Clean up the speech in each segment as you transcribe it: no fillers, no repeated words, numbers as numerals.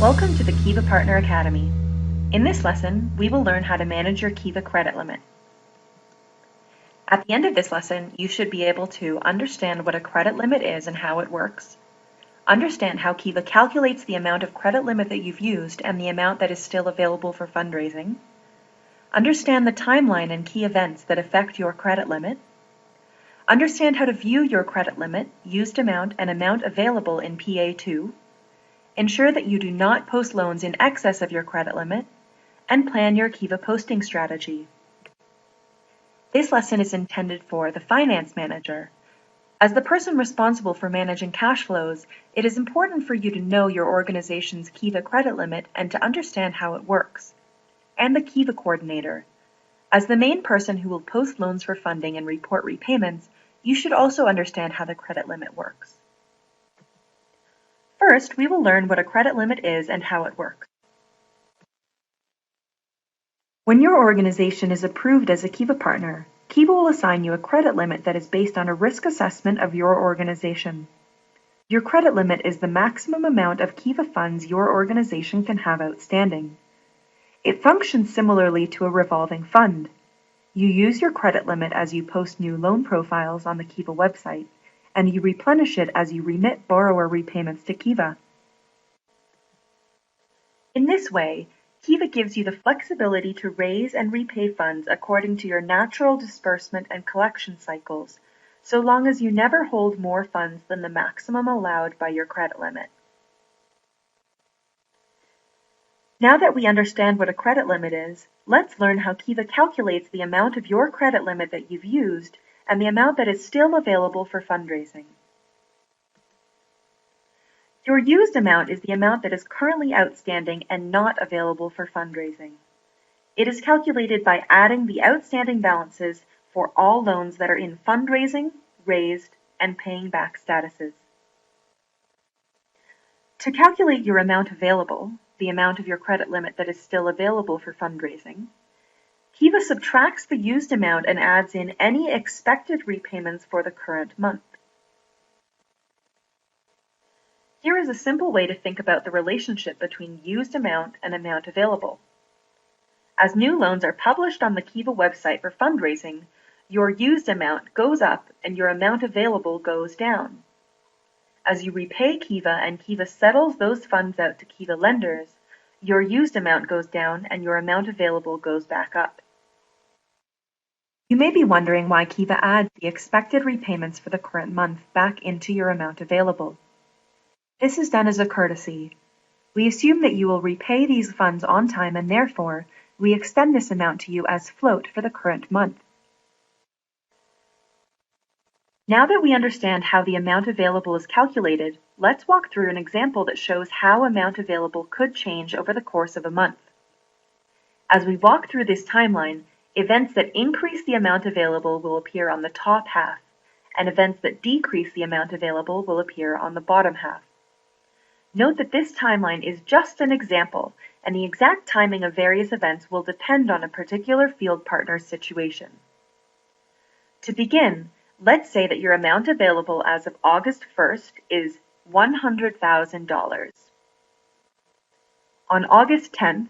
Welcome to the Kiva Partner Academy. In this lesson, we will learn how to manage your Kiva credit limit. At the end of this lesson, you should be able to understand what a credit limit is and how it works, understand how Kiva calculates the amount of credit limit that you've used and the amount that is still available for fundraising, understand the timeline and key events that affect your credit limit, understand how to view your credit limit, used amount, and amount available in PA2, ensure that you do not post loans in excess of your credit limit, and plan your Kiva posting strategy. This lesson is intended for the finance manager. As the person responsible for managing cash flows, it is important for you to know your organization's Kiva credit limit and to understand how it works. And the Kiva coordinator. As the main person who will post loans for funding and report repayments, you should also understand how the credit limit works. First, we will learn what a credit limit is and how it works. When your organization is approved as a Kiva partner, Kiva will assign you a credit limit that is based on a risk assessment of your organization. Your credit limit is the maximum amount of Kiva funds your organization can have outstanding. It functions similarly to a revolving fund. You use your credit limit as you post new loan profiles on the Kiva website, and you replenish it as you remit borrower repayments to Kiva. In this way, Kiva gives you the flexibility to raise and repay funds according to your natural disbursement and collection cycles, so long as you never hold more funds than the maximum allowed by your credit limit. Now that we understand what a credit limit is, let's learn how Kiva calculates the amount of your credit limit that you've used and the amount that is still available for fundraising. Your used amount is the amount that is currently outstanding and not available for fundraising. It is calculated by adding the outstanding balances for all loans that are in fundraising, raised, and paying back statuses. To calculate your amount available, the amount of your credit limit that is still available for fundraising, Kiva subtracts the used amount and adds in any expected repayments for the current month. Here is a simple way to think about the relationship between used amount and amount available. As new loans are published on the Kiva website for fundraising, your used amount goes up and your amount available goes down. As you repay Kiva and Kiva settles those funds out to Kiva lenders, your used amount goes down and your amount available goes back up. You may be wondering why Kiva adds the expected repayments for the current month back into your amount available. This is done as a courtesy. We assume that you will repay these funds on time and therefore, we extend this amount to you as float for the current month. Now that we understand how the amount available is calculated, let's walk through an example that shows how amount available could change over the course of a month. As we walk through this timeline, events that increase the amount available will appear on the top half, and events that decrease the amount available will appear on the bottom half. Note that this timeline is just an example, and the exact timing of various events will depend on a particular field partner's situation. To begin, let's say that your amount available as of August 1st is $100,000. On August 10th,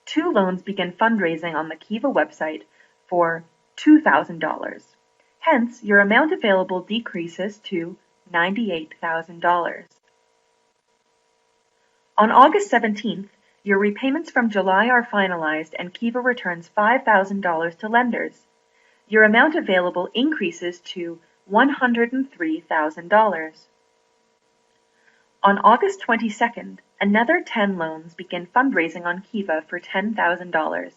2 loans begin fundraising on the Kiva website for $2,000. Hence, your amount available decreases to $98,000. On August 17th, your repayments from July are finalized and Kiva returns $5,000 to lenders. Your amount available increases to $103,000. On August 22nd, another 10 loans begin fundraising on Kiva for $10,000.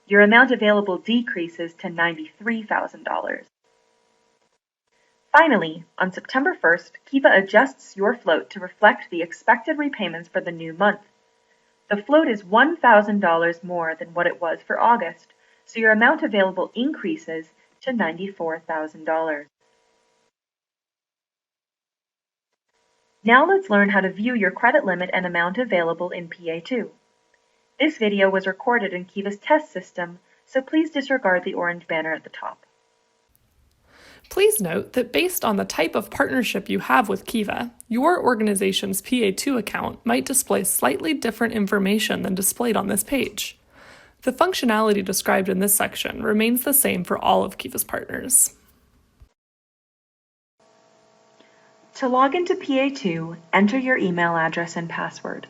Your amount available decreases to $93,000. Finally, on September 1st, Kiva adjusts your float to reflect the expected repayments for the new month. The float is $1,000 more than what it was for August, so your amount available increases to $94,000. Now let's learn how to view your credit limit and amount available in PA2. This video was recorded in Kiva's test system, so please disregard the orange banner at the top. Please note that based on the type of partnership you have with Kiva, your organization's PA2 account might display slightly different information than displayed on this page. The functionality described in this section remains the same for all of Kiva's partners. To log into PA2, enter your email address and password.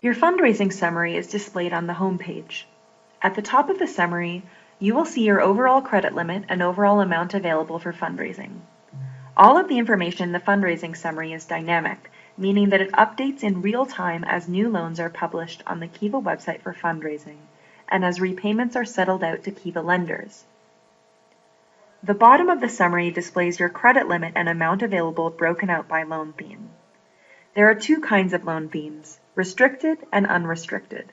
Your fundraising summary is displayed on the home page. At the top of the summary, you will see your overall credit limit and overall amount available for fundraising. All of the information in the fundraising summary is dynamic, meaning that it updates in real time as new loans are published on the Kiva website for fundraising, and as repayments are settled out to Kiva lenders. The bottom of the summary displays your credit limit and amount available broken out by loan theme. There are two kinds of loan themes, restricted and unrestricted.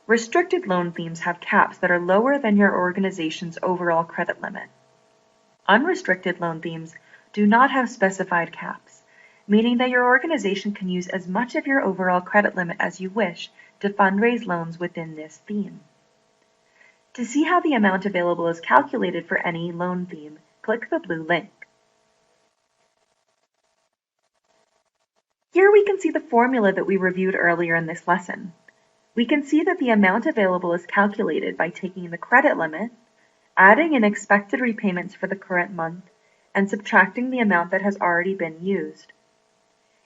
Restricted loan themes have caps that are lower than your organization's overall credit limit. Unrestricted loan themes do not have specified caps, meaning that your organization can use as much of your overall credit limit as you wish to fundraise loans within this theme. To see how the amount available is calculated for any loan theme, click the blue link. Here we can see the formula that we reviewed earlier in this lesson. We can see that the amount available is calculated by taking the credit limit, adding in expected repayments for the current month, and subtracting the amount that has already been used.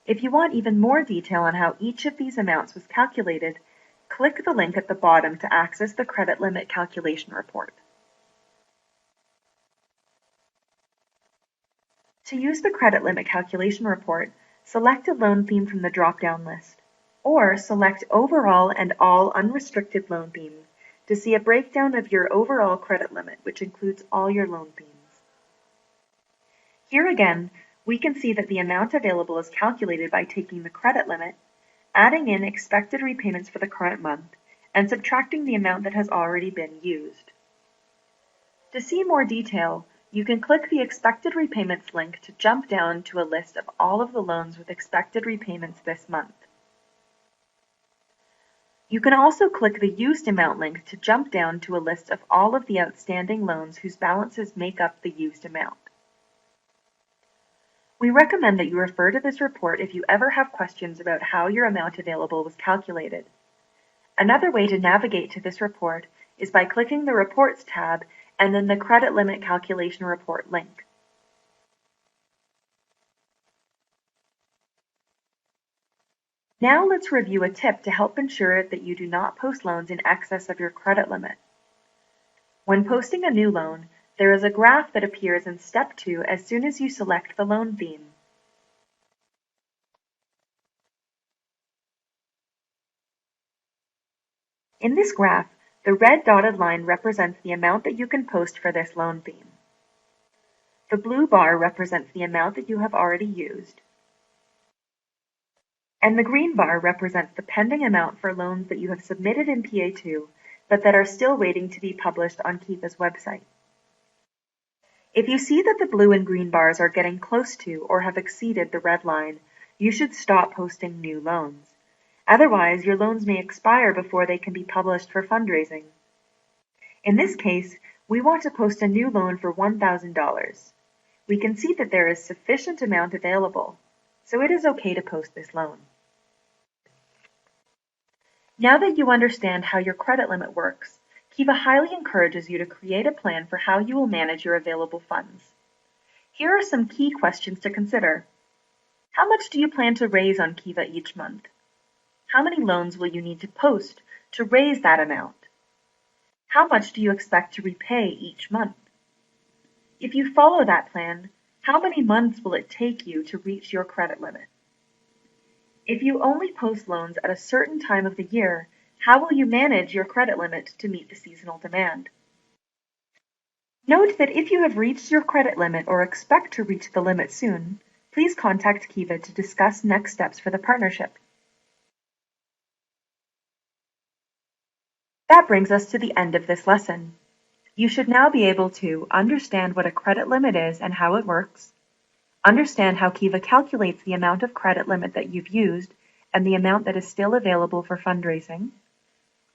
If you want even more detail on how each of these amounts was calculated, click the link at the bottom to access the credit limit calculation report. To use the credit limit calculation report, select a loan theme from the drop-down list, or select Overall and All Unrestricted Loan Themes to see a breakdown of your overall credit limit, which includes all your loan themes. Here again, we can see that the amount available is calculated by taking the credit limit, adding in expected repayments for the current month, and subtracting the amount that has already been used. To see more detail, you can click the Expected Repayments link to jump down to a list of all of the loans with expected repayments this month. You can also click the Used Amount link to jump down to a list of all of the outstanding loans whose balances make up the used amount. We recommend that you refer to this report if you ever have questions about how your amount available was calculated. Another way to navigate to this report is by clicking the Reports tab and then the Credit Limit Calculation Report link. Now let's review a tip to help ensure that you do not post loans in excess of your credit limit. When posting a new loan, there is a graph that appears in Step 2 as soon as you select the loan theme. In this graph, the red dotted line represents the amount that you can post for this loan theme. The blue bar represents the amount that you have already used. And the green bar represents the pending amount for loans that you have submitted in PA2, but that are still waiting to be published on Kiva's website. If you see that the blue and green bars are getting close to or have exceeded the red line, you should stop posting new loans. Otherwise, your loans may expire before they can be published for fundraising. In this case, we want to post a new loan for $1,000. We can see that there is sufficient amount available, so it is okay to post this loan. Now that you understand how your credit limit works, Kiva highly encourages you to create a plan for how you will manage your available funds. Here are some key questions to consider. How much do you plan to raise on Kiva each month? How many loans will you need to post to raise that amount? How much do you expect to repay each month? If you follow that plan, how many months will it take you to reach your credit limit? If you only post loans at a certain time of the year, how will you manage your credit limit to meet the seasonal demand? Note that if you have reached your credit limit or expect to reach the limit soon, please contact Kiva to discuss next steps for the partnership. That brings us to the end of this lesson. You should now be able to understand what a credit limit is and how it works, understand how Kiva calculates the amount of credit limit that you've used and the amount that is still available for fundraising,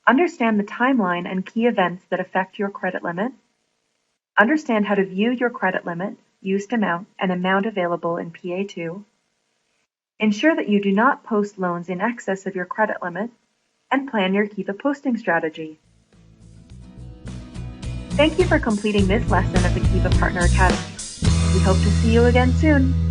Understand the timeline and key events that affect your credit limit. Understand how to view your credit limit, used amount, and amount available in PA2. Ensure that you do not post loans in excess of your credit limit, and plan your Kiva posting strategy. Thank you for completing this lesson of the Kiva Partner Academy. We hope to see you again soon.